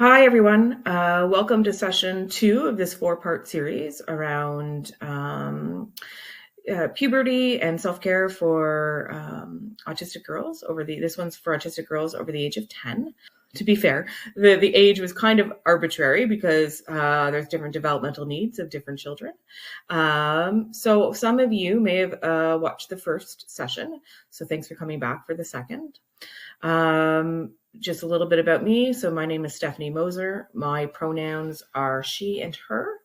Hi, everyone. Welcome to session 2 of this 4-part series around puberty and self-care for autistic girls this one's for autistic girls over the age of 10. To be fair, the age was kind of arbitrary because there's different developmental needs of different children. So some of you may have watched the first session, so thanks for coming back for the second. Just a little bit about me. So my name is Stephanie Moser. My pronouns are she and her.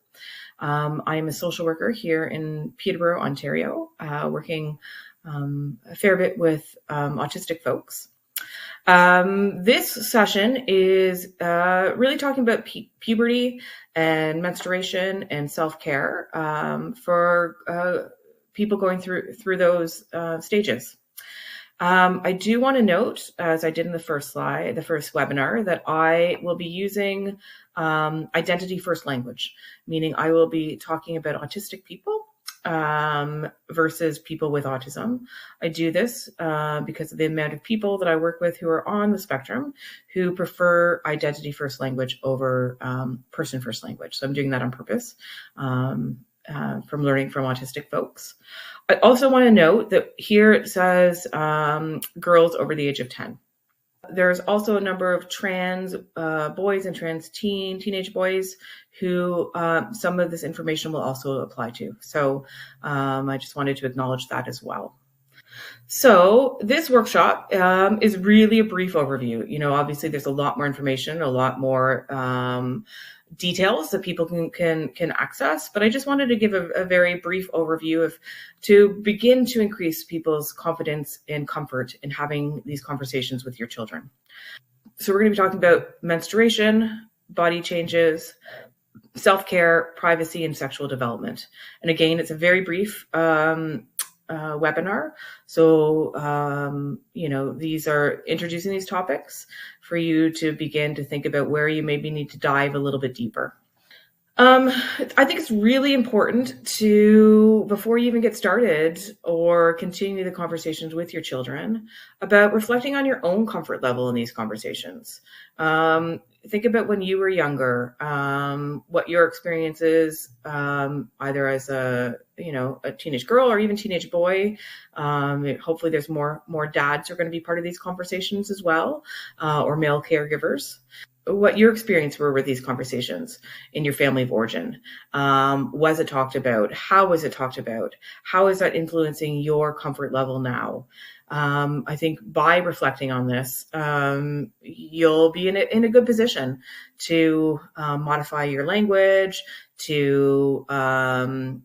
I am a social worker here in Peterborough, Ontario, working a fair bit with autistic folks. This session is really talking about puberty and menstruation and self-care for people going through those stages. I do want to note, as I did in the first webinar, that I will be using identity first language, meaning I will be talking about autistic people versus people with autism. I do this because of the amount of people that I work with who are on the spectrum who prefer identity first language over person first language. So I'm doing that on purpose from learning from autistic folks. I also want to note that here it says girls over the age of 10. There's also a number of trans boys and trans teenage boys who some of this information will also apply to. So I just wanted to acknowledge that as well. So this workshop is really a brief overview. You know, obviously there's a lot more information, a lot more details that people can access, but I just wanted to give a very brief overview to begin to increase people's confidence and comfort in having these conversations with your children. So we're going to be talking about menstruation, body changes, self-care, privacy, and sexual development. And again, it's a very brief webinar. So, these are introducing these topics for you to begin to think about where you maybe need to dive a little bit deeper. I think it's really important to, before you even get started or continue the conversations with your children, about reflecting on your own comfort level in these conversations. Think about when you were younger, what your experience is, either as a teenage girl or even teenage boy. Hopefully there's more dads who are going to be part of these conversations as well, or male caregivers. What your experience were with these conversations in your family of origin. Was it talked about? How was it talked about? How is that influencing your comfort level now? I think by reflecting on this, you'll be in a good position to modify your language, to come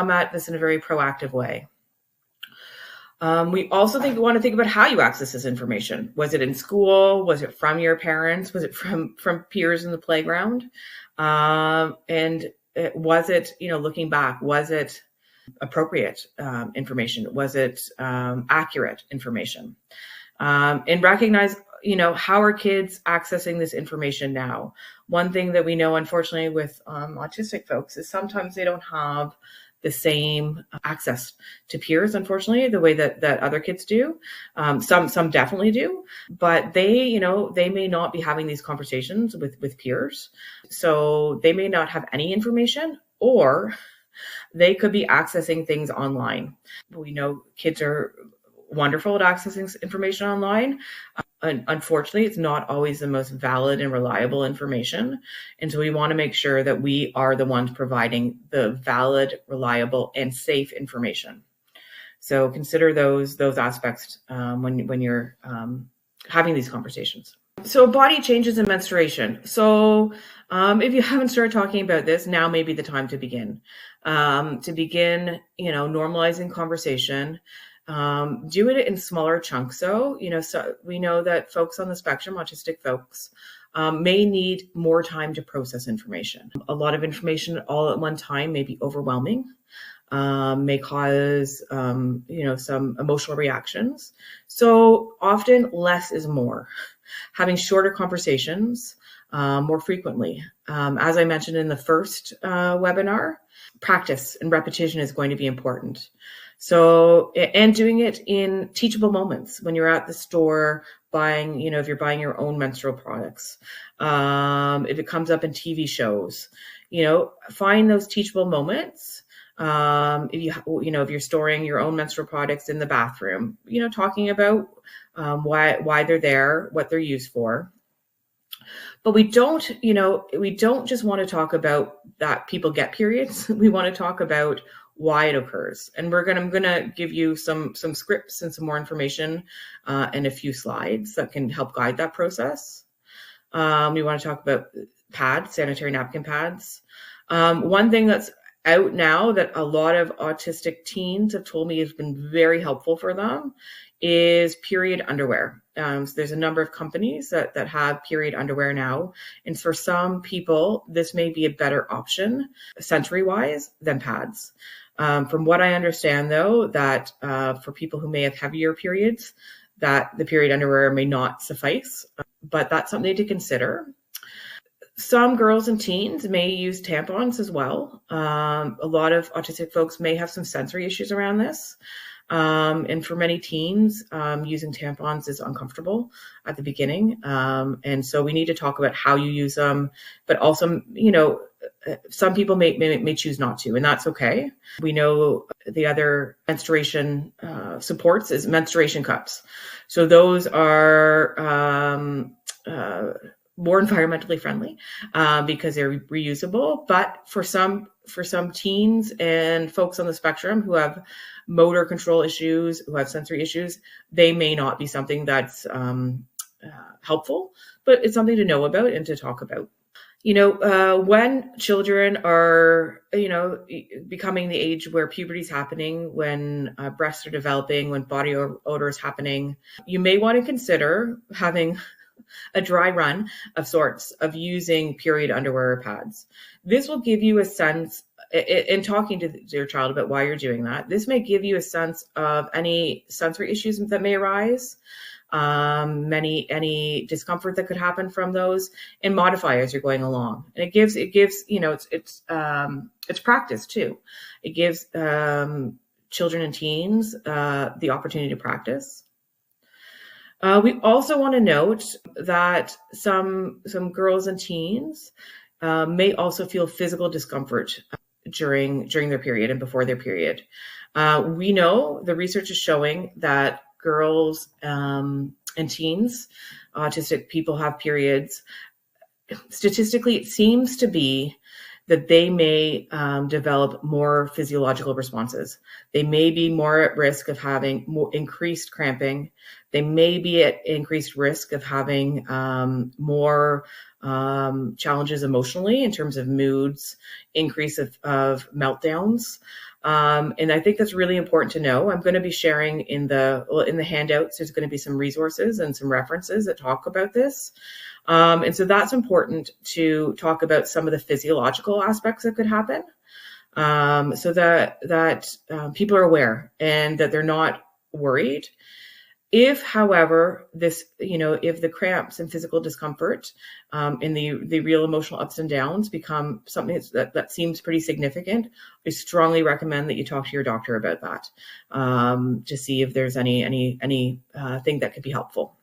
at this in a very proactive way. We also want to think about how you access this information. Was it in school? Was it from your parents? Was it from peers in the playground? And was it, looking back, was it appropriate information? Was it accurate information? And recognize, how are kids accessing this information now? One thing that we know, unfortunately, with autistic folks is sometimes they don't have the same access to peers, unfortunately, the way that other kids do. Some definitely do, but they may not be having these conversations with peers. So they may not have any information, or they could be accessing things online. We know kids are wonderful at accessing information online. Unfortunately, it's not always the most valid and reliable information. And so we want to make sure that we are the ones providing the valid, reliable, and safe information. So consider those aspects when you're having these conversations. So body changes and menstruation. So if you haven't started talking about this, now may be the time to begin. Normalizing conversation. Do it in smaller chunks. So we know that folks on the spectrum, autistic folks, may need more time to process information. A lot of information all at one time may be overwhelming, may cause, some emotional reactions. So often less is more. Having shorter conversations more frequently. As I mentioned in the first webinar, practice and repetition is going to be important. So, and doing it in teachable moments when you're at the store buying, if you're buying your own menstrual products, if it comes up in TV shows, find those teachable moments. If you're storing your own menstrual products in the bathroom, talking about why they're there, what they're used for. But we don't just want to talk about that people get periods. We want to talk about why it occurs. And I'm going to give you some scripts and some more information and a few slides that can help guide that process. We want to talk about pads, sanitary napkin pads. One thing that's out now that a lot of autistic teens have told me has been very helpful for them is period underwear. So there's a number of companies that have period underwear now. And for some people, this may be a better option sensory-wise than pads. From what I understand, though, that for people who may have heavier periods, that the period underwear may not suffice. But that's something to consider. Some girls and teens may use tampons as well. A lot of autistic folks may have some sensory issues around this. And for many teens, using tampons is uncomfortable at the beginning. And so we need to talk about how you use them, but also, some people may choose not to, and that's okay. We know the other menstruation supports is menstruation cups. So those are more environmentally friendly because they're reusable. But for some teens and folks on the spectrum who have motor control issues, who have sensory issues, they may not be something that's helpful, but it's something to know about and to talk about. When children are, becoming the age where puberty is happening, when breasts are developing, when body odor is happening, you may want to consider having a dry run of sorts of using period underwear or pads. This will give you a sense, in talking to your child about why you're doing that, this may give you a sense of any sensory issues that may arise, any discomfort that could happen from those, and modify as you're going along. And it gives it's practice too. It gives children and teens the opportunity to practice. We also want to note that some girls and teens may also feel physical discomfort during their period and before their period. We know the research is showing that girls and teens, autistic people have periods. Statistically, it seems to be that they may develop more physiological responses. They may be more at risk of having more increased cramping. They may be at increased risk of having more challenges emotionally in terms of moods, increase of meltdowns. And I think that's really important to know. I'm going to be sharing in the handouts, there's going to be some resources and some references that talk about this. And so that's important to talk about some of the physiological aspects that could happen, so that people are aware and that they're not worried. If, however, if the cramps and physical discomfort and the real emotional ups and downs become something that seems pretty significant, I strongly recommend that you talk to your doctor about that to see if there's any thing that could be helpful.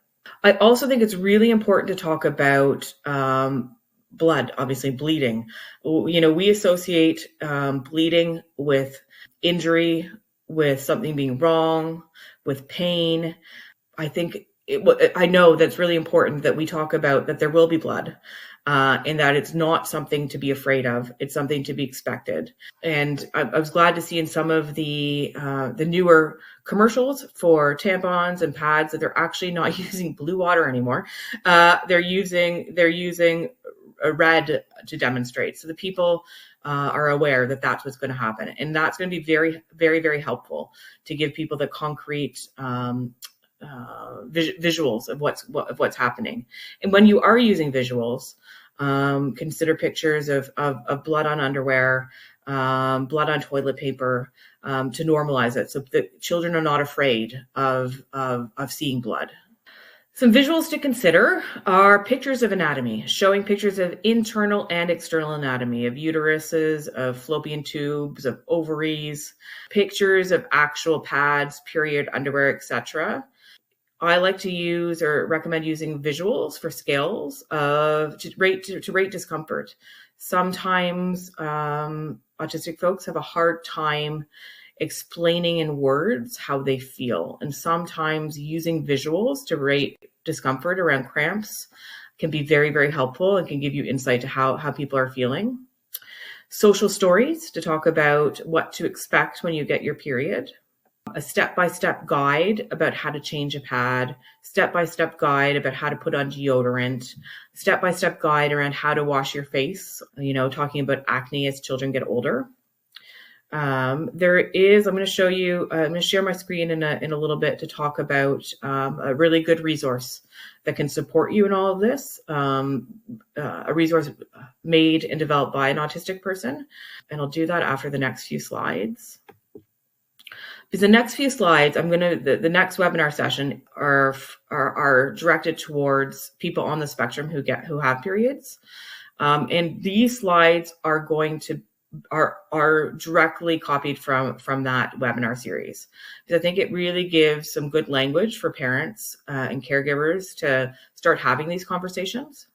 I also think it's really important to talk about blood, obviously bleeding. We associate bleeding with injury, with something being wrong, with pain. I know that's really important that we talk about that there will be blood and that it's not something to be afraid of. It's something to be expected. And I was glad to see in some of the newer commercials for tampons and pads that they're actually not using blue water anymore. They're using a red to demonstrate. So the people are aware that that's what's going to happen. And that's going to be very, very, very helpful to give people the concrete visuals of what's happening. And when you are using visuals, consider pictures of blood on underwear, blood on toilet paper, to normalize it so that children are not afraid of seeing blood. Some visuals to consider are pictures of anatomy, showing pictures of internal and external anatomy, of uteruses, of fallopian tubes, of ovaries, pictures of actual pads, period underwear, etc. I like to use or recommend using visuals for scales to rate discomfort. Sometimes autistic folks have a hard time explaining in words how they feel, and sometimes using visuals to rate discomfort around cramps can be very, very helpful and can give you insight to how people are feeling. Social stories to talk about what to expect when you get your period. A step-by-step guide about how to change a pad, step-by-step guide about how to put on deodorant, step-by-step guide around how to wash your face, talking about acne as children get older. I'm going to show you, I'm going to share my screen in a little bit to talk about a really good resource that can support you in all of this, a resource made and developed by an autistic person. And I'll do that after the next few slides. Because the next few slides, the next webinar session are directed towards people on the spectrum who have periods, and these slides are directly copied from that webinar series, because I think it really gives some good language for parents and caregivers to start having these conversations.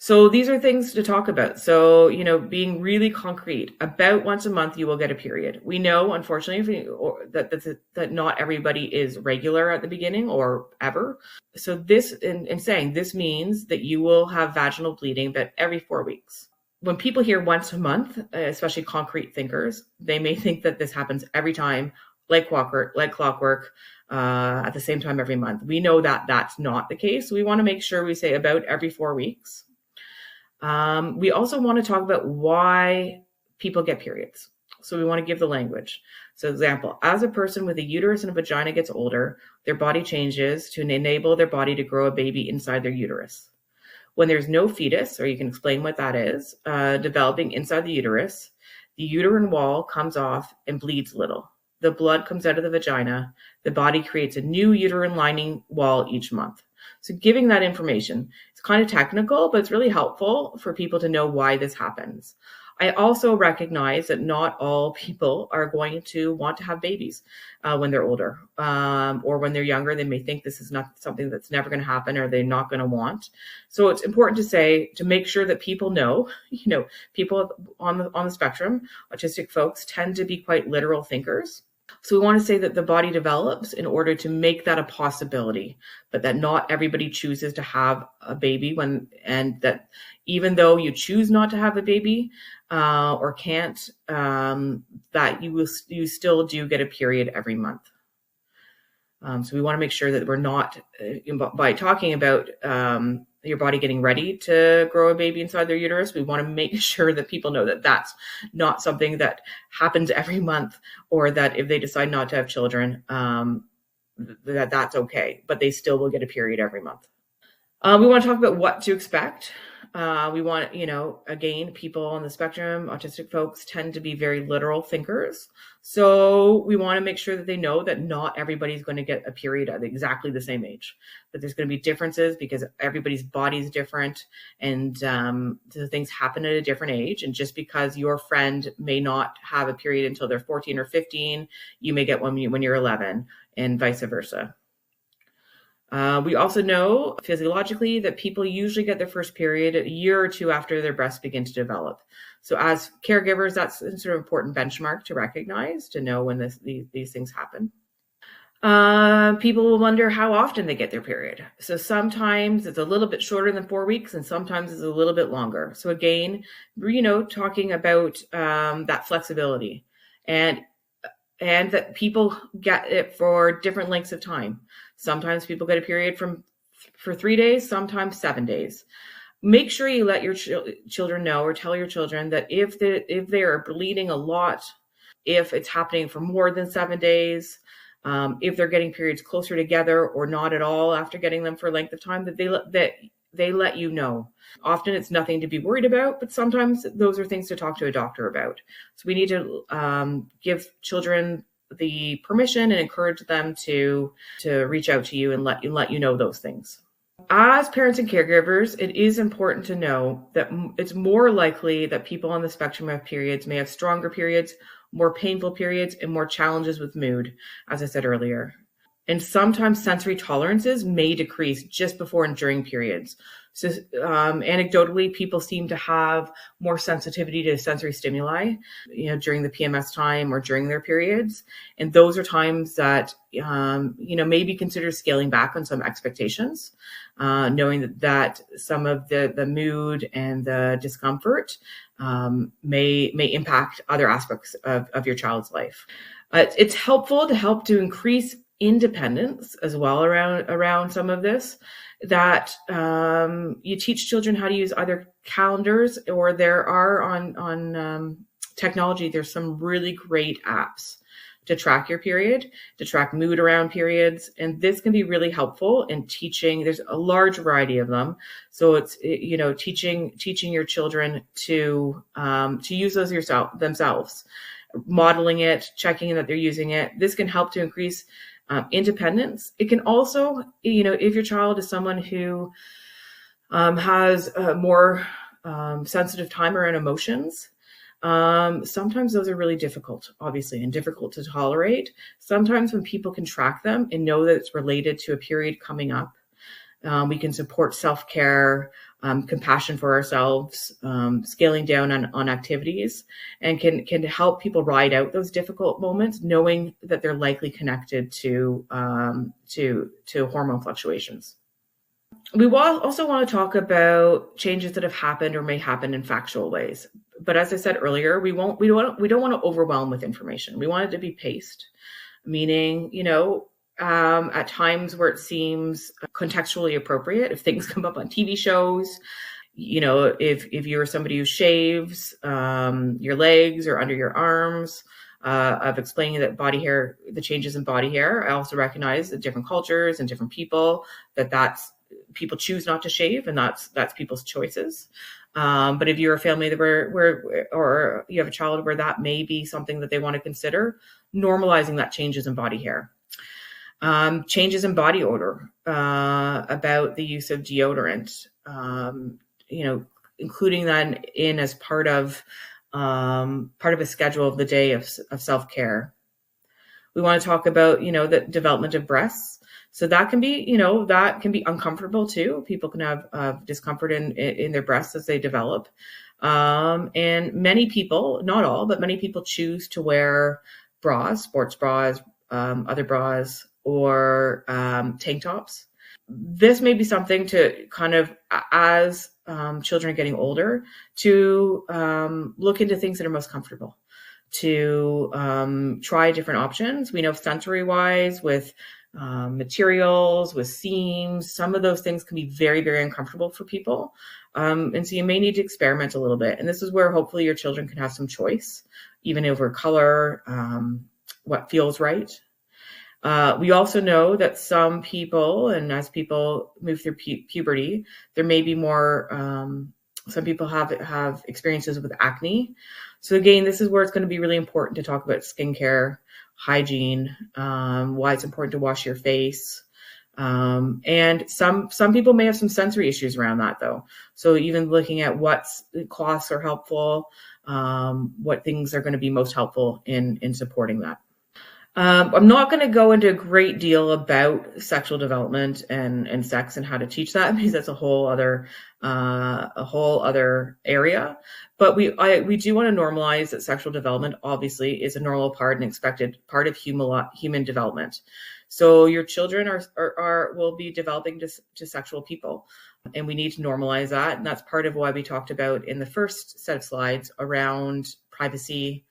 So these are things to talk about. So, being really concrete, about once a month, you will get a period. We know, unfortunately, that not everybody is regular at the beginning or ever. So this, in saying this means that you will have vaginal bleeding about every 4 weeks. When people hear once a month, especially concrete thinkers, they may think that this happens every time, like clockwork, at the same time every month. We know that that's not the case. So we want to make sure we say about every 4 weeks. We also want to talk about why people get periods. So we want to give the language. So example, as a person with a uterus and a vagina gets older, their body changes to enable their body to grow a baby inside their uterus. When there's no fetus, or you can explain what that is, developing inside the uterine wall comes off and bleeds little. The blood comes out of the vagina. The body creates a new uterine lining wall each month. So giving that information, it's kind of technical, but it's really helpful for people to know why this happens. I also recognize that not all people are going to want to have babies when they're older, or when they're younger. They may think this is not something that's never going to happen, or they're not going to want. So it's important to make sure that people know, people on the spectrum, autistic folks tend to be quite literal thinkers. So we want to say that the body develops in order to make that a possibility, but that not everybody chooses to have a baby and that even though you choose not to have a baby or can't, that you still do get a period every month. So we want to make sure that we're not, by talking about your body getting ready to grow a baby inside their uterus, we want to make sure that people know that that's not something that happens every month, or that if they decide not to have children, that's okay, but they still will get a period every month. We want to talk about what to expect. We want, again, people on the spectrum, autistic folks tend to be very literal thinkers. So we want to make sure that they know that not everybody's going to get a period at exactly the same age, that there's going to be differences because everybody's body is different, and the things happen at a different age. And just because your friend may not have a period until they're 14 or 15, you may get one when you're 11, and vice versa. We also know physiologically that people usually get their first period a year or two after their breasts begin to develop. So as caregivers, that's a sort of important benchmark to recognize, to know when these things happen. People will wonder how often they get their period. So sometimes it's a little bit shorter than 4 weeks, and sometimes it's a little bit longer. So again, talking about that flexibility and that people get it for different lengths of time. Sometimes people get a period for 3 days, sometimes 7 days. Make sure you let your children know, or tell your children, that if they are bleeding a lot, if it's happening for more than 7 days, if they're getting periods closer together or not at all after getting them for a length of time, that they let you know. Often it's nothing to be worried about, but sometimes those are things to talk to a doctor about. So we need to give children the permission and encourage them to reach out to you and let you know those things. As parents and caregivers, it is important to know that it's more likely that people on the spectrum of periods may have stronger periods, more painful periods, and more challenges with mood, as I said earlier. And sometimes sensory tolerances may decrease just before and during periods. So anecdotally, people seem to have more sensitivity to sensory stimuli, during the PMS time or during their periods. And those are times that, may be considered scaling back on some expectations, knowing that some of the mood and the discomfort may impact other aspects of your child's life. It's helpful to increase independence as well around some of this, that you teach children how to use either calendars, or there are on technology, there's some really great apps to track your period, to track mood around periods. And this can be really helpful in teaching. There's a large variety of them. So it's, teaching your children to use those themselves, modeling it, checking that they're using it. This can help to increase independence. It can also, if your child is someone who has a more sensitive time around emotions, sometimes those are really difficult, obviously, and difficult to tolerate. Sometimes when people can track them and know that it's related to a period coming up, we can support self-care, compassion for ourselves, scaling down on activities, and can help people ride out those difficult moments, knowing that they're likely connected to hormone fluctuations. We also want to talk about changes that have happened or may happen in factual ways. But as I said earlier, we don't want to overwhelm with information. We want it to be paced, meaning, at times where it seems contextually appropriate, if things come up on TV shows, if you're somebody who shaves your legs or under your arms, of explaining that body hair, the changes in body hair. I also recognize that different cultures and different people, that's people choose not to shave, and that's people's choices. But if you're a family or you have a child where that may be something that they want to consider, normalizing that changes in body hair. Changes in body odor, about the use of deodorant, including that in as part of a schedule of the day of self-care. We want to talk about, the development of breasts. So that can be, uncomfortable too. People can have discomfort in their breasts as they develop. And many people, not all, but many people choose to wear bras, sports bras, other bras, or tank tops. This may be something to kind of, as children are getting older, to look into things that are most comfortable, to try different options. We know sensory-wise with materials, with seams, some of those things can be very, very uncomfortable for people. And so you may need to experiment a little bit. And this is where hopefully your children can have some choice, even over color, what feels right. We also know that some people, and as people move through puberty, there may be more, some people have experiences with acne. So again, this is where it's going to be really important to talk about skincare, hygiene, why it's important to wash your face. And some people may have some sensory issues around that though. So even looking at what cloths are helpful, what things are going to be most helpful in supporting that. I'm not going to go into a great deal about sexual development and sex and how to teach that, because that's a whole other area. But we do want to normalize that sexual development obviously is a normal part and expected part of human development. So your children will be developing to sexual people, and we need to normalize that. And that's part of why we talked about in the first set of slides around privacy,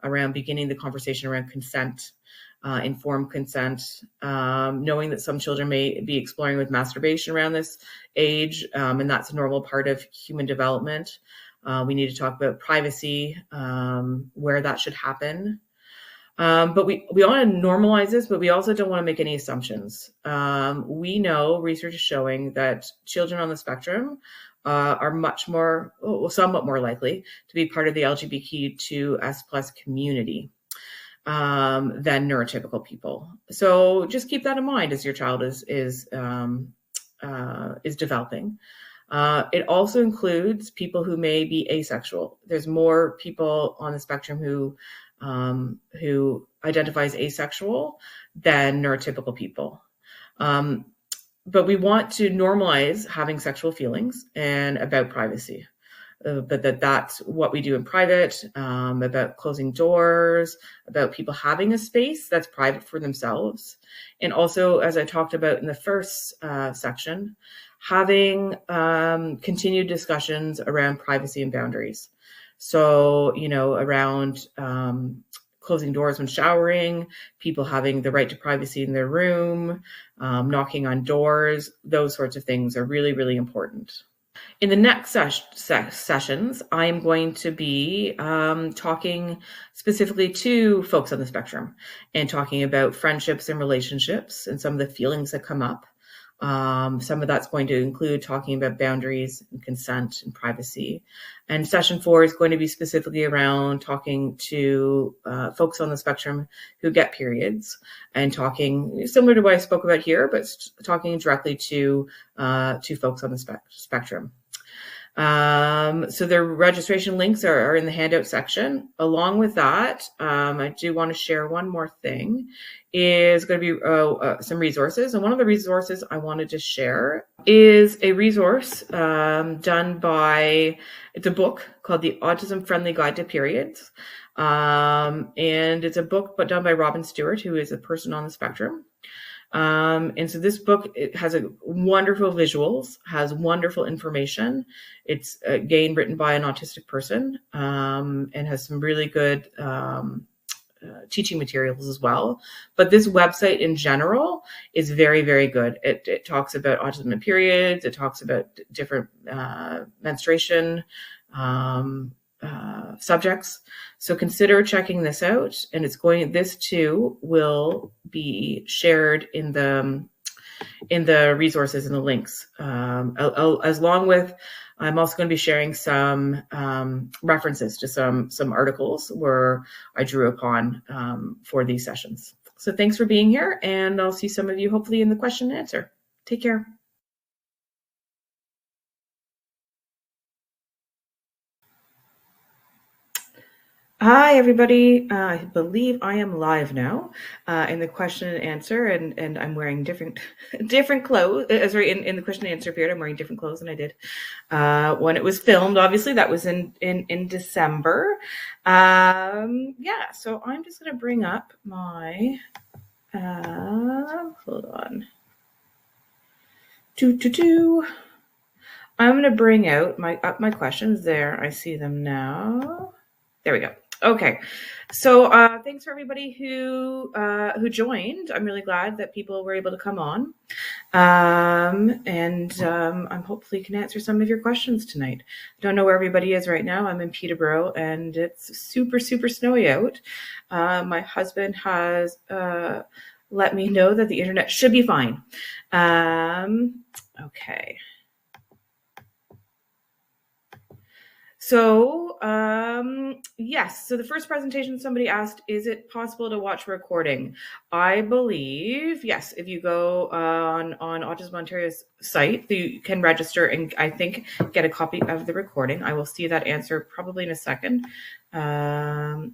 around beginning the conversation around consent. Informed consent, knowing that some children may be exploring with masturbation around this age, and that's a normal part of human development. We need to talk about privacy, where that should happen. But we want to normalize this, but we also don't want to make any assumptions. We know research is showing that children on the spectrum are somewhat more likely to be part of the LGBTQ+ community than neurotypical people. So just keep that in mind as your child is developing. It also includes people who may be asexual. There's more people on the spectrum who who identifies asexual than neurotypical people. But we want to normalize having sexual feelings and about privacy. But that's what we do in private, about closing doors, about people having a space that's private for themselves. And also, as I talked about in the first section, having continued discussions around privacy and boundaries. So, around closing doors when showering, people having the right to privacy in their room, knocking on doors, those sorts of things are really, really important. In the next sessions, I'm going to be talking specifically to folks on the spectrum and talking about friendships and relationships and some of the feelings that come up. Some of that's going to include talking about boundaries and consent and privacy. And session 4 is going to be specifically around talking to folks on the spectrum who get periods and talking similar to what I spoke about here, but talking directly to folks on the spectrum. So the registration links are in the handout section. Along with that, I do want to share one more thing. Is going to be some resources. And one of the resources I wanted to share is a resource done by, it's a book called The Autism Friendly Guide to Periods. And it's a book done by Robin Stewart, who is a person on the spectrum. And so this book, it has wonderful visuals, has wonderful information. It's again written by an autistic person, and has some really good teaching materials as well. But this website in general is very, very good. It talks about autism and periods. It talks about different menstruation subjects. So consider checking this out. And this too will be shared in the resources and the links, as long with, I'm also going to be sharing some references to some articles where I drew upon for these sessions. So thanks for being here, and I'll see some of you hopefully in the question and answer. Take care. Hi, everybody. I believe I am live now in the question and answer, and I'm wearing different clothes. Sorry, in the question and answer period, I'm wearing different clothes than I did when it was filmed. Obviously, that was in December. Yeah, so I'm just going to bring up my. Hold on. I'm going to bring out my questions there. I see them now. There we go. Okay, so thanks for everybody who joined. I'm really glad that people were able to come on, and I'm hopefully can answer some of your questions tonight. I don't know where everybody is right now. I'm in Peterborough, and it's super, super snowy out. My husband has let me know that the internet should be fine. Okay. So, yes. So the first presentation, somebody asked, is it possible to watch a recording? I believe, yes. If you go on Autism Ontario's site, you can register and I think get a copy of the recording. I will see that answer probably in a second. But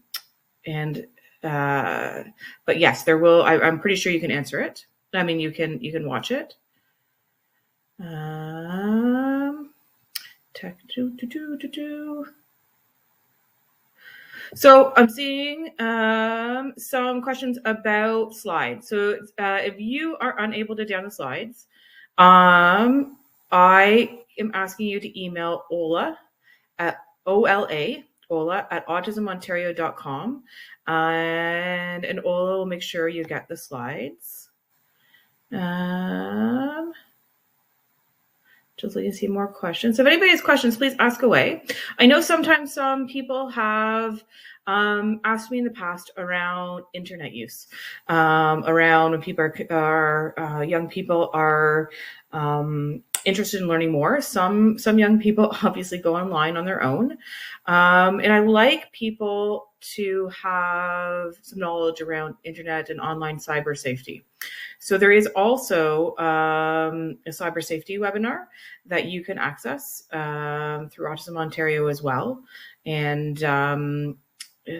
yes, there will. I'm pretty sure you can answer it. I mean, you can watch it. So I'm seeing some questions about slides. So if you are unable to download the slides, I am asking you to email Ola at Ola at autismontario.com, and Ola will make sure you get the slides. Just looking to see more questions. So if anybody has questions, please ask away. I know sometimes some people have asked me in the past around internet use, around when people are young people are interested in learning more. Some young people obviously go online on their own, and I like people to have some knowledge around internet and online cyber safety. So there is also a cyber safety webinar that you can access through Autism Ontario as well. And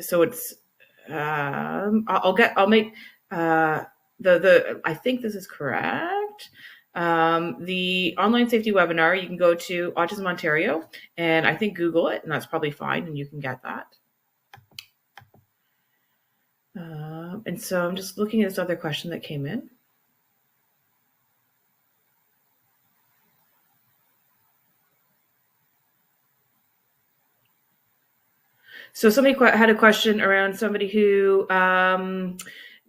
so it's I'll make I think this is correct. The online safety webinar, you can go to autismontario and I think Google it, and that's probably fine, and you can get that. And so I'm just looking at this other question that came in. So somebody had a question around somebody who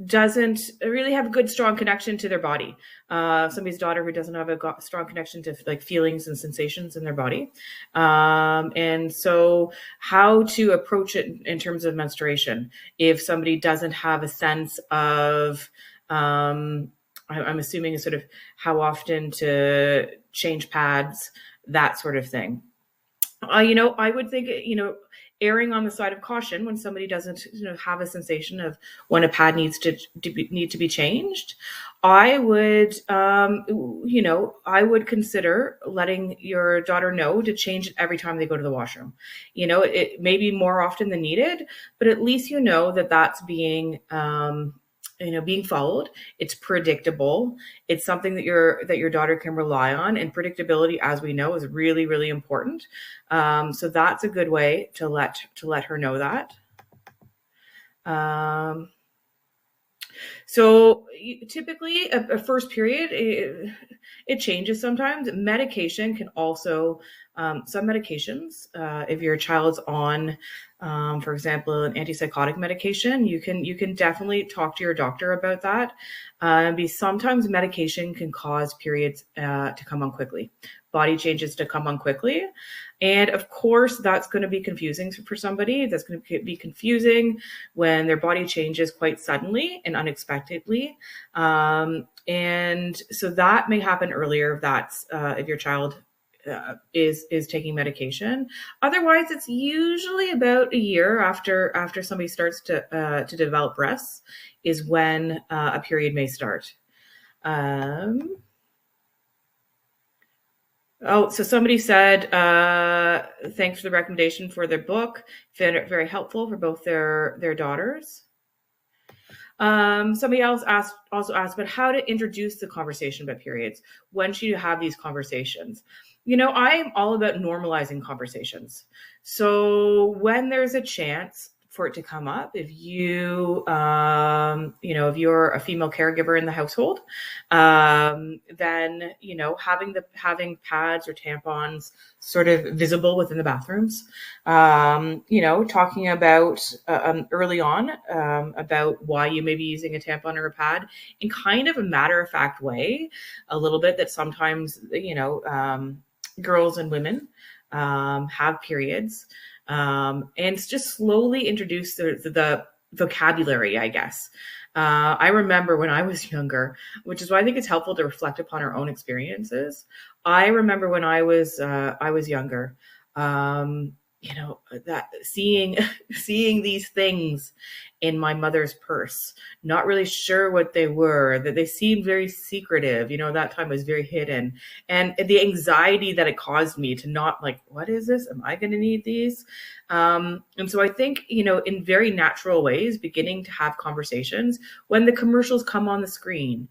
doesn't really have a good, strong connection to their body. Somebody's daughter who doesn't have a strong connection to like feelings and sensations in their body. And so how to approach it in terms of menstruation if somebody doesn't have a sense of, I'm assuming a sort of how often to change pads, that sort of thing. I would think, erring on the side of caution when somebody doesn't, have a sensation of when a pad needs to be changed. I would, I would consider letting your daughter know to change it every time they go to the washroom. It may be more often than needed, but at least that that's being, being followed. It's predictable. It's something that your daughter can rely on, and predictability, as we know, is really, really important. So that's a good way to let her know that. So typically a first period, it changes sometimes. Medication can also, some medications, if your child's on, for example, an antipsychotic medication, you can definitely talk to your doctor about that. Because sometimes medication can cause periods to come on quickly, body changes to come on quickly. And of course, that's going to be confusing for somebody. That's going to be confusing when their body changes quite suddenly and unexpectedly. And so that may happen earlier if that's if your child is taking medication. Otherwise, it's usually about a year after somebody starts to develop breasts is when a period may start. So somebody said, thanks for the recommendation for their book. Found it very helpful for both their daughters. Somebody else also asked about how to introduce the conversation about periods. When should you have these conversations? I'm all about normalizing conversations. So when there's a chance for it to come up, if you, if you're a female caregiver in the household, then, having pads or tampons sort of visible within the bathrooms, talking about early on about why you may be using a tampon or a pad in kind of a matter-of-fact way, a little bit, that sometimes, girls and women have periods, and just slowly introduce the vocabulary, I guess. I remember when I was younger, which is why I think it's helpful to reflect upon our own experiences. I remember when I was younger, that seeing these things in my mother's purse, not really sure what they were, that they seemed very secretive. That time was very hidden, and the anxiety that it caused me to not like, what is this? Am I going to need these? And so I think, in very natural ways, beginning to have conversations when the commercials come on the screen,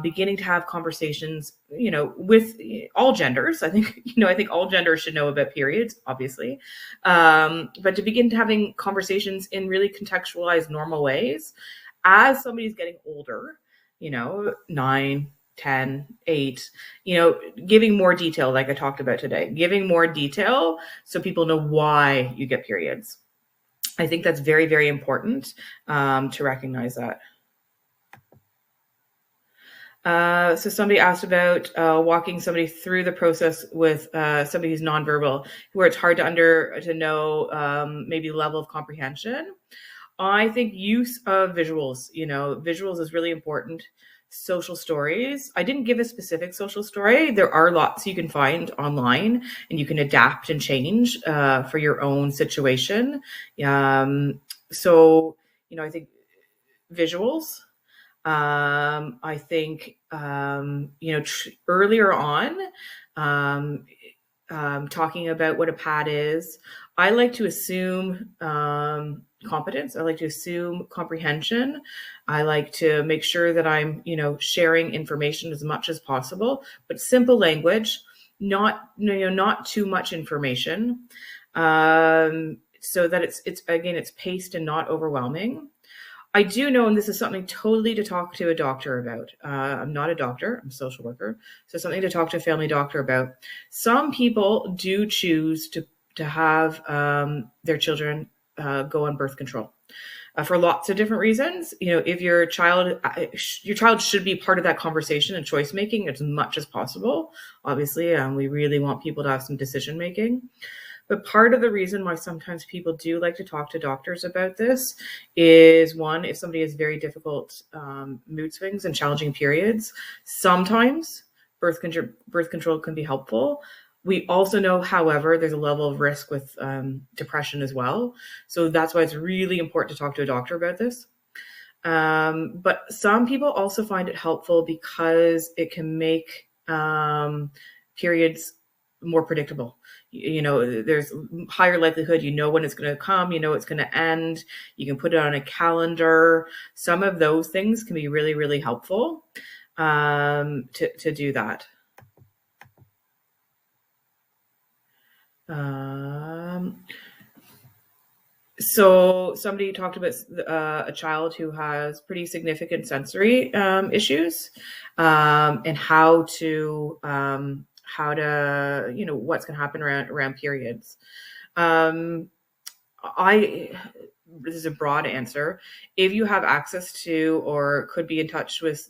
beginning to have conversations, with all genders. I think all genders should know about periods, obviously. But to begin having conversations in really contextualized, normal ways as somebody's getting older, 9, 10, 8, giving more detail, like I talked about today, giving more detail so people know why you get periods. I think that's very, very important to recognize that. So somebody asked about walking somebody through the process with somebody who's nonverbal, where it's hard to know maybe level of comprehension. I think use of visuals, visuals is really important. Social stories. I didn't give a specific social story. There are lots you can find online, and you can adapt and change for your own situation. So, I think visuals. I think, earlier on, talking about what a pad is, I like to assume, competence. I like to assume comprehension. I like to make sure that I'm, sharing information as much as possible, but simple language, not too much information, so that it's paced and not overwhelming. I do know, and this is something totally to talk to a doctor about. I'm not a doctor, I'm a social worker. So something to talk to a family doctor about. Some people do choose to have their children go on birth control. For lots of different reasons. If your child should be part of that conversation and choice making as much as possible. Obviously, we really want people to have some decision making. But part of the reason why sometimes people do like to talk to doctors about this is, one, if somebody has very difficult mood swings and challenging periods, sometimes birth control can be helpful. We also know, however, there's a level of risk with depression as well. So that's why it's really important to talk to a doctor about this. But some people also find it helpful because it can make periods more predictable. There's higher likelihood, when it's going to come, it's going to end. You can put it on a calendar. Some of those things can be really, really helpful to do that. So somebody talked about a child who has pretty significant sensory issues, and how to what's going to happen around periods. This is a broad answer. If you have access to or could be in touch with,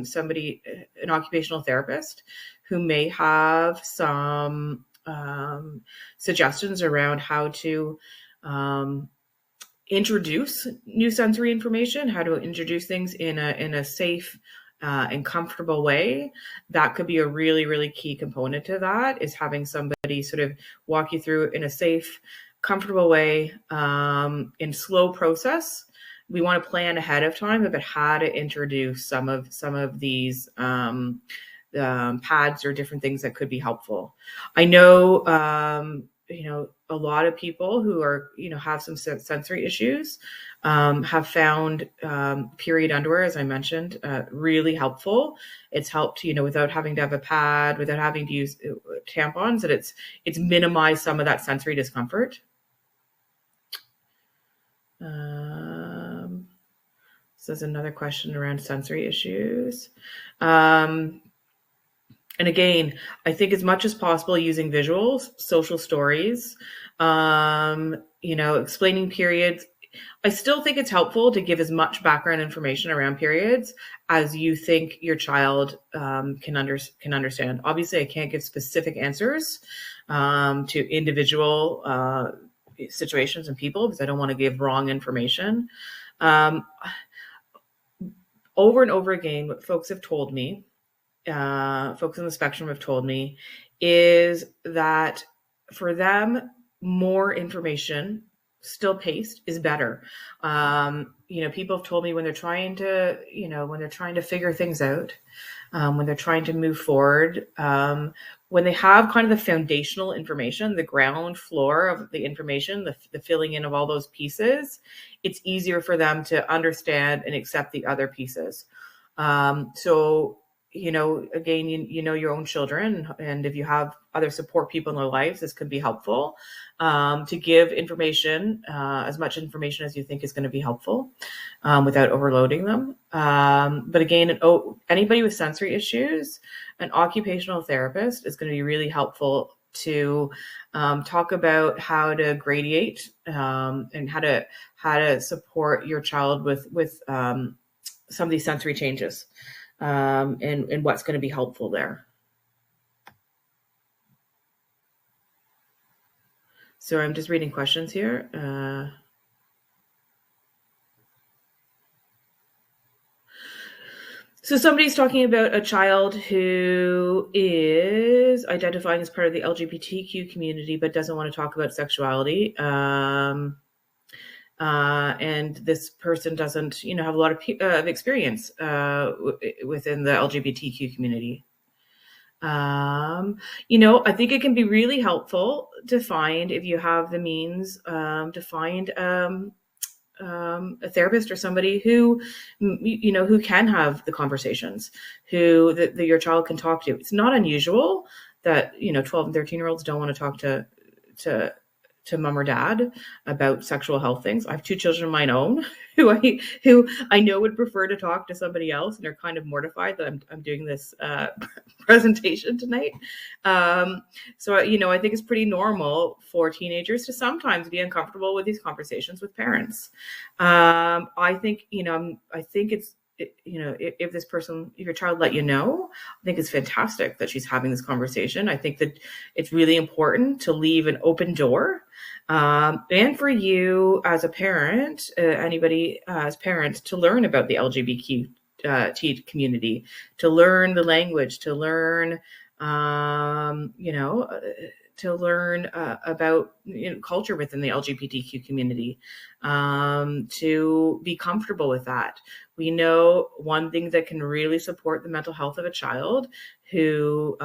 somebody, an occupational therapist who may have some suggestions around how to introduce new sensory information, how to introduce things in a safe and comfortable way, that could be a really, really key component to that, is having somebody sort of walk you through in a safe, comfortable way, in slow process. We want to plan ahead of time about how to introduce some of these pads or different things that could be helpful. I know, a lot of people who are, have some sensory issues, have found period underwear, as I mentioned, really helpful. It's helped, without having to have a pad, without having to use tampons, that it's minimized some of that sensory discomfort. So there's another question around sensory issues. And again, I think as much as possible using visuals, social stories, explaining periods. I still think it's helpful to give as much background information around periods as you think your child can understand. Obviously, I can't give specific answers to individual situations and people, because I don't want to give wrong information. Over and over again, what folks have told me, folks on the spectrum have told me, is that for them, more information, still paced, is better. People have told me when they're trying to, figure things out, when they're trying to move forward, when they have kind of the foundational information, the ground floor of the information, the filling in of all those pieces, it's easier for them to understand and accept the other pieces. So, again, your own children, and if you have other support people in their lives, this could be helpful, to give information, as much information as you think is going to be helpful, without overloading them. But again, anybody with sensory issues, an occupational therapist is going to be really helpful to talk about how to gradiate, and how to support your child with some of these sensory changes, and what's going to be helpful there. So I'm just reading questions here. So somebody's talking about a child who is identifying as part of the LGBTQ community, but doesn't want to talk about sexuality. And this person doesn't, have a lot of experience within the LGBTQ community. I think it can be really helpful to find, if you have the means, to find a therapist or somebody who, who can have the conversations, who that your child can talk to. It's not unusual that 12 and 13-year-olds don't want to talk to mom or dad about sexual health things. I have two children of my own who I know would prefer to talk to somebody else, and are kind of mortified that I'm doing this presentation tonight. So I think it's pretty normal for teenagers to sometimes be uncomfortable with these conversations with parents. I think it's, if your child let you know, I think it's fantastic that she's having this conversation. I think that it's really important to leave an open door. And for you as a parent, anybody as parents, to learn about the LGBTQ community, to learn the language, to learn, about culture within the LGBTQ community, to be comfortable with that. We know one thing that can really support the mental health of a child who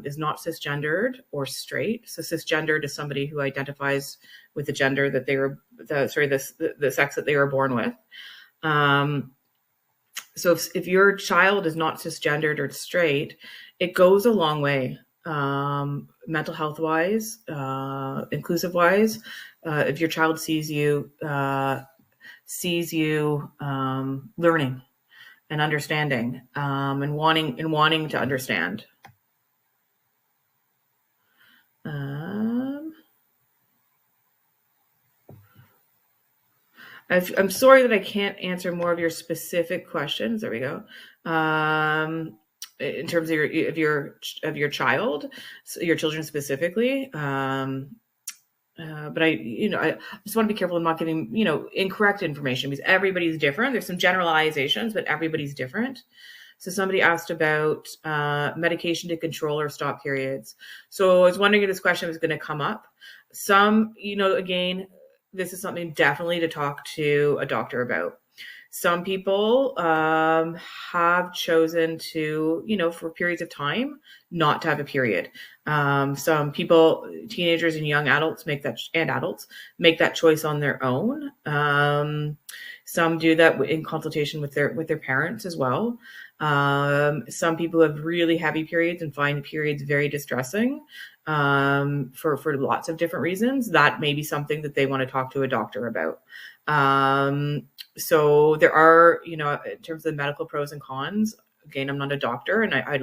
is not cisgendered or straight. So cisgendered is somebody who identifies with the gender that they were, the sex that they were born with. So if your child is not cisgendered or straight, it goes a long way, mental health wise, inclusive wise. If your child sees you learning and understanding, and wanting to understand. I'm sorry that I can't answer more of your specific questions. There we go. In terms of your child, so your children specifically. But I just want to be careful of not giving, incorrect information, because everybody's different. There's some generalizations, but everybody's different. So somebody asked about medication to control or stop periods. So I was wondering if this question was going to come up. Again, this is something definitely to talk to a doctor about. Some people have chosen to, for periods of time, not to have a period. Some people, teenagers and young adults, make that choice on their own. Some do that in consultation with their parents as well. Some people have really heavy periods and find periods very distressing, for lots of different reasons. That may be something that they want to talk to a doctor about. So there are, in terms of the medical pros and cons, again, I'm not a doctor, and I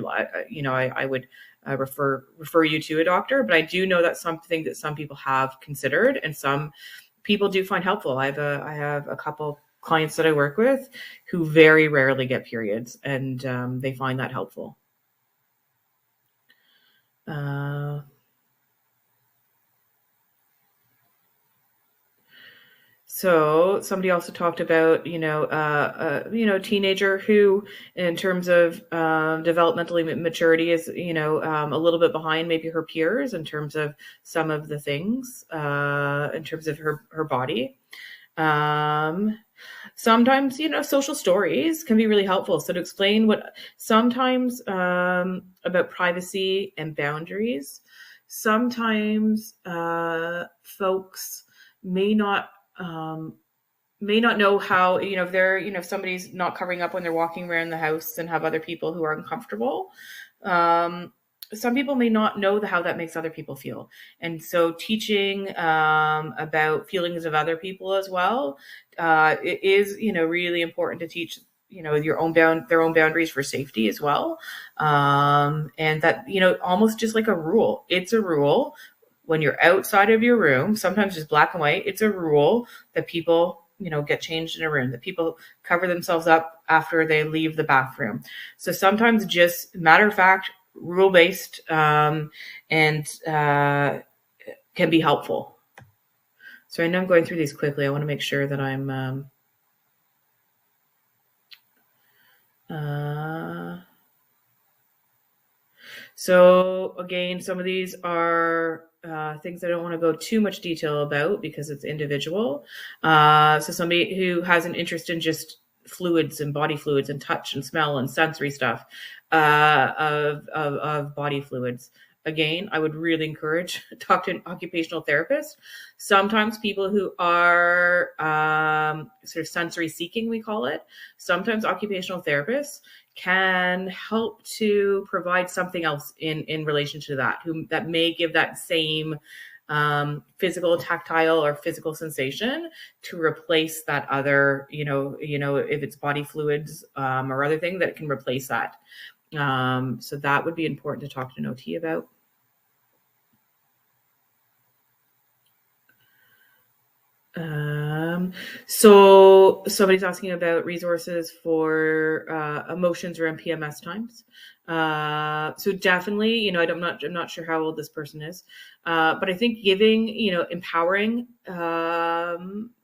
would refer you to a doctor, but I do know that's something that some people have considered and some people do find helpful. I have a couple clients that I work with who very rarely get periods, and they find that helpful. So somebody also talked about, teenager who, in terms of developmentally maturity, is, a little bit behind maybe her peers in terms of some of the things, in terms of her body. Sometimes, social stories can be really helpful. So to explain sometimes about privacy and boundaries, sometimes folks may not know how, if somebody's not covering up when they're walking around the house and have other people who are uncomfortable. Some people may not know how that makes other people feel. And so teaching about feelings of other people as well, it is, really important to teach, their own boundaries for safety as well. And that, almost just like a rule. It's a rule. When you're outside of your room, sometimes just black and white, it's a rule that people, get changed in a room, that people cover themselves up after they leave the bathroom. So sometimes just matter of fact, rule-based, and can be helpful. So I know I'm going through these quickly. I want to make sure that I'm so again, some of these are things I don't want to go too much detail about because it's individual. So somebody who has an interest in just fluids and body fluids and touch and smell and sensory stuff of body fluids. again, I would really encourage talk to an occupational therapist. Sometimes people who are sort of sensory seeking, we call it, sometimes occupational therapists can help to provide something else in relation to that, that may give that same physical, tactile, or physical sensation to replace that other, if it's body fluids or other thing that can replace that. So that would be important to talk to an OT about. So somebody's asking about resources for emotions around PMS times. So definitely, I'm not sure how old this person is, but I think giving, empowering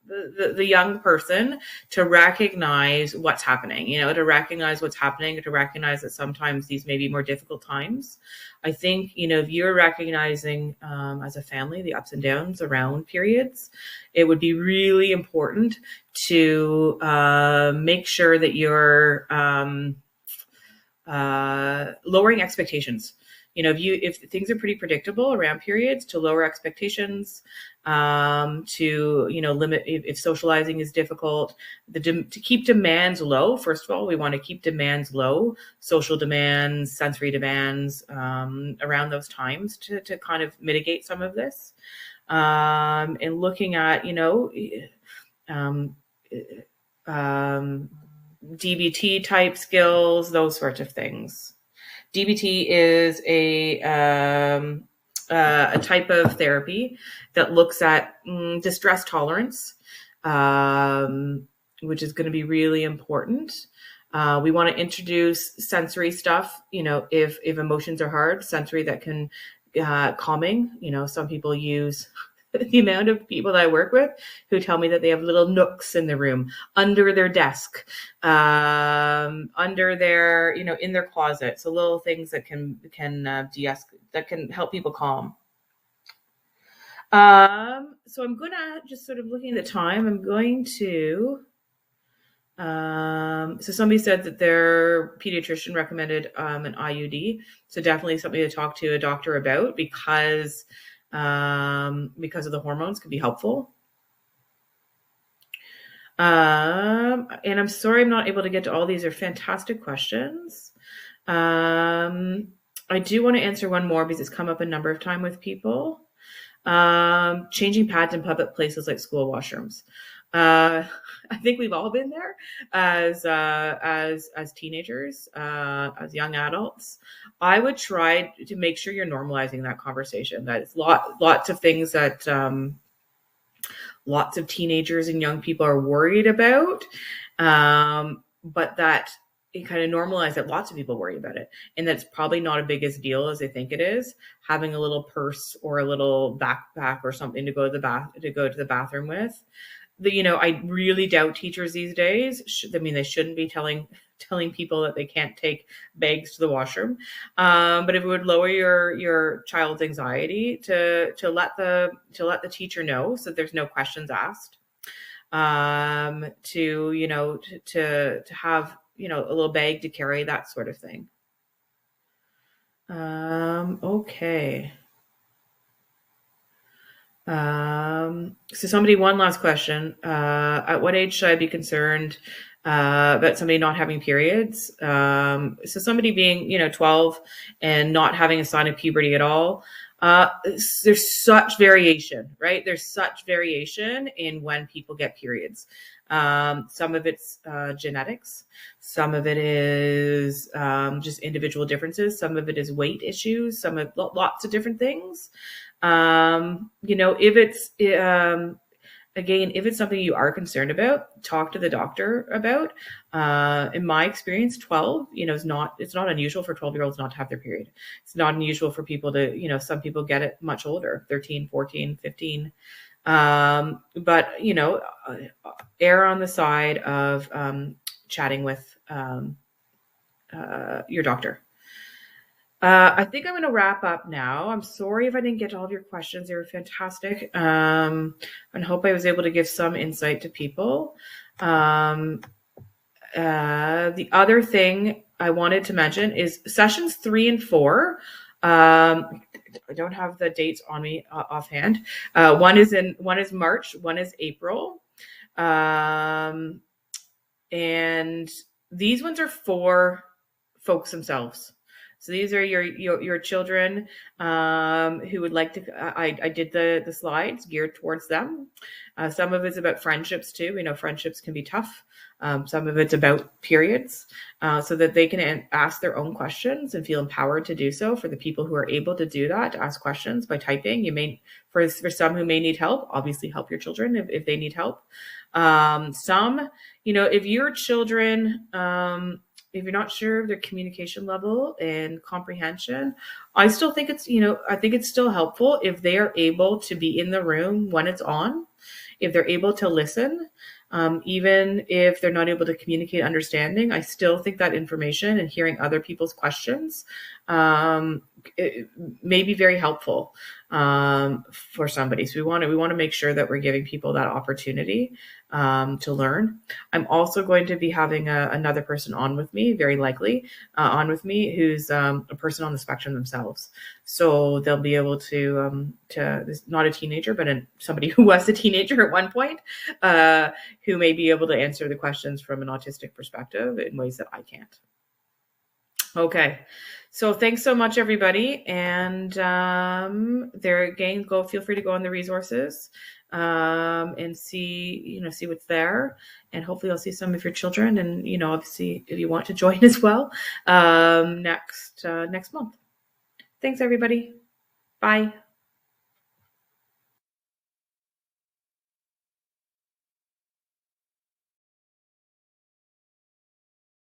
the young person to recognize what's happening, to recognize what's happening, to recognize that sometimes these may be more difficult times. I think, if you're recognizing as a family the ups and downs around periods, it would be really important to make sure that you're lowering expectations. If things are pretty predictable around periods, to lower expectations, to limit if socializing is difficult, to keep demands low. First of all, we want to keep demands low, social demands, sensory demands around those times to kind of mitigate some of this. And looking at DBT type skills, those sorts of things. DBT is a type of therapy that looks at distress tolerance, which is going to be really important. We want to introduce sensory stuff, if emotions are hard, sensory that can calming. Some people use the amount of people that I work with who tell me that they have little nooks in the room, under their desk, under their, in their closet. So little things that can de-escalate, that can help people calm. So I'm gonna just sort of looking at the time. I'm going to. So somebody said that their pediatrician recommended an IUD. So definitely something to talk to a doctor about because of the hormones could be helpful. And I'm sorry I'm not able to get to all these. Are fantastic questions. I do want to answer one more because it's come up a number of times with people. Changing pads in public places like school washrooms. I think we've all been there as teenagers, as young adults. I would try to make sure you're normalizing that conversation. That it's lots of things that lots of teenagers and young people are worried about, but that it kind of normalized that lots of people worry about it, and that's probably not a big as deal as they think it is. Having a little purse or a little backpack or something to go to the bathroom with. I really doubt teachers these days. They shouldn't be telling people that they can't take bags to the washroom. But if it would lower your child's anxiety to let the teacher know, so there's no questions asked. To have a little bag to carry, that sort of thing. Okay. So one last question. At what age should I be concerned about somebody not having periods? So somebody being, 12 and not having a sign of puberty at all. There's such variation, right? There's such variation in when people get periods. Some of it's genetics. Some of it is just individual differences. Some of it is weight issues. Lots of different things. If it's, again, if it's something you are concerned about, talk to the doctor about. In my experience, 12, it's not unusual for 12-year-olds not to have their period. It's not unusual for people to, some people get it much older, 13, 14, 15. But, err on the side of chatting with your doctor. I think I'm going to wrap up now. I'm sorry if I didn't get to all of your questions. They were fantastic. And hope I was able to give some insight to people. The other thing I wanted to mention is sessions 3 and 4. I don't have the dates on me offhand. One is March, one is April. And these ones are for folks themselves. So these are your children who would like to. I did the slides geared towards them. Some of it's about friendships too. We know friendships can be tough. Some of it's about periods, so that they can ask their own questions and feel empowered to do so. For the people who are able to do that, to ask questions by typing, you may, for some who may need help, obviously help your children if they need help. Some, if your children, if you're not sure of their communication level and comprehension, I still think it's, I think it's still helpful if they are able to be in the room when it's on, if they're able to listen, even if they're not able to communicate understanding. I still think that information and hearing other people's questions it may be very helpful for somebody. So we want to make sure that we're giving people that opportunity to learn. I'm also going to be having another person on with me, very likely on with me, who's a person on the spectrum themselves. So they'll be able to not a teenager, but somebody who was a teenager at one point, who may be able to answer the questions from an autistic perspective in ways that I can't. Okay. So thanks so much, everybody. And there again, feel free to go on the resources and see what's there. And hopefully I'll see some of your children. And, obviously, if you want to join as well, next month. Thanks, everybody. Bye.